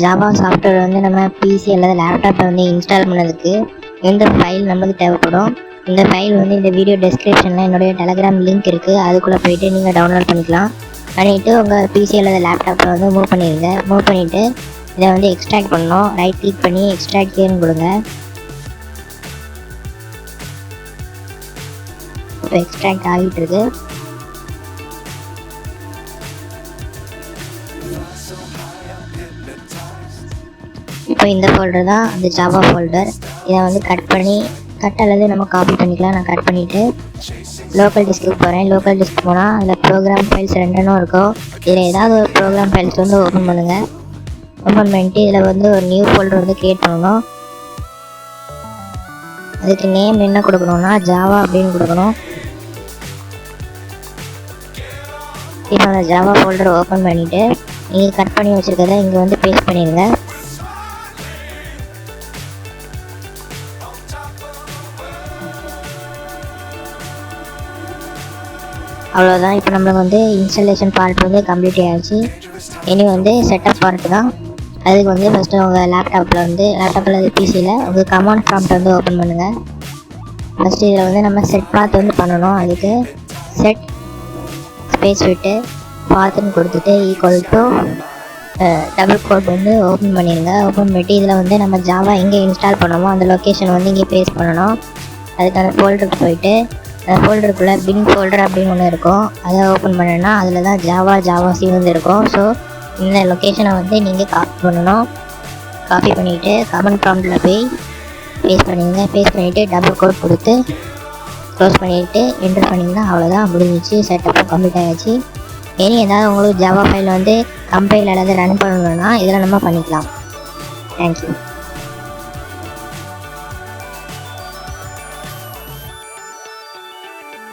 Java software வந்து நம்ம PC அல்லது லேப்டாப்பில் வந்து இன்ஸ்டால் பண்ணதுக்கு எந்த ஃபைல் நமக்கு தேவைப்படும். இந்த ஃபைல் வந்து இந்த வீடியோ டெஸ்கிரிப்ஷனில் என்னுடைய டெலகிராம் லிங்க் இருக்குது. அதுக்குள்ளே போய்ட்டு நீங்கள் டவுன்லோட் பண்ணிக்கலாம். பண்ணிவிட்டு உங்கள் பிசி அல்லது லேப்டாப்பை வந்து மூவ் பண்ணிடுங்க. மூவ் பண்ணிவிட்டு இதை வந்து எக்ஸ்ட்ராக்ட் பண்ணணும். ரைட் கிளிக் பண்ணி எக்ஸ்ட்ராக்ட் ஹியர்னு கொடுங்க. இப்போ எக்ஸ்ட்ராக்ட் ஆகிட்டு இருக்கு. இப்போ இந்த ஃபோல்டர் தான் அந்த ஜாவா ஃபோல்டர். இதை வந்து கட் அல்லது நம்ம காப்பி பண்ணிக்கலாம். நான் கட் பண்ணிவிட்டு லோக்கல் டிஸ்க்கு போகிறேன். லோக்கல் டிஸ்க் போனால் அதில் ப்ரோக்ராம் ஃபைல்ஸ் ரெண்டும் இருக்கும். இதில் ஏதாவது ஒரு ப்ரோக்ராம் ஃபைல்ஸ் வந்து ஓப்பன் பண்ணுங்கள். ஓப்பன் பண்ணிட்டு இதில் வந்து ஒரு நியூ ஃபோல்டர் வந்து க்ரியேட் பண்ணணும். அதுக்கு நேம் என்ன கொடுக்கணும்னா ஜாவா அப்படின்னு கொடுக்கணும். இப்போ அந்த ஜாவா ஃபோல்டர் ஓப்பன் பண்ணிவிட்டு நீங்கள் கட் பண்ணி வச்சுருக்கதை இங்கே வந்து பேஸ்ட் பண்ணிடுங்க. அவ்வளோதான். இப்போ நம்மளுக்கு வந்து இன்ஸ்டாலேஷன் பார்ட் வந்து கம்ப்ளீட் ஆகிடுச்சு. இனி வந்து செட்டப் பார்ட் தான். அதுக்கு வந்து ஃபஸ்ட்டு உங்கள் லேப்டாப்பில் அது பிசியில் உங்கள் கமாண்ட் ப்ராம்ப்ட் வந்து ஓப்பன் பண்ணுங்கள். ஃபஸ்ட்டு இதில் வந்து நம்ம செட் பாத் வந்து பண்ணணும். அதுக்கு செட் ஸ்பேஸ் விட்டு பாத்துன்னு கொடுத்துட்டு ஈக்குவல் டு டபுள் கோட் வந்து ஓப்பன் பண்ணிடுங்க. ஓப்பன் பண்ணிவிட்டு இதில் வந்து நம்ம ஜாவா எங்கே இன்ஸ்டால் பண்ணோமோ அந்த லொக்கேஷன் வந்து இங்கே பேஸ்ட் பண்ணணும். அதுக்கான ஃபோல்டருக்கு போயிட்டு அந்த ஃபோல்டருக்குள்ளே பின் ஃபோல்டர் அப்படின்னு ஒன்று இருக்கும். அதை ஓப்பன் பண்ணேன்னா அதில் தான் ஜாவாசி வந்து இருக்கும். ஸோ இந்த லொக்கேஷனை வந்து நீங்கள் காப்பி பண்ணணும். காப்பி பண்ணிவிட்டு கமெண்ட் ப்ராம்ப்டில் போய் பேஸ்ட் பண்ணிடுங்க. பேஸ்ட் பண்ணிவிட்டு டபுள் கோட் கொடுத்து க்ளோஸ் பண்ணிவிட்டு என்டர் பண்ணிங்கன்னா அவ்வளோதான், முடிஞ்சிச்சு. செட்டப்பும் கம்ப்ளீட் ஆகிடுச்சு. இனி ஏதாவது உங்களுக்கு ஜாவா ஃபைல் வந்து கம்பைல் அல்லது ரன் பண்ணணும்னா இதில் நம்ம பண்ணிக்கலாம். தேங்க்யூ.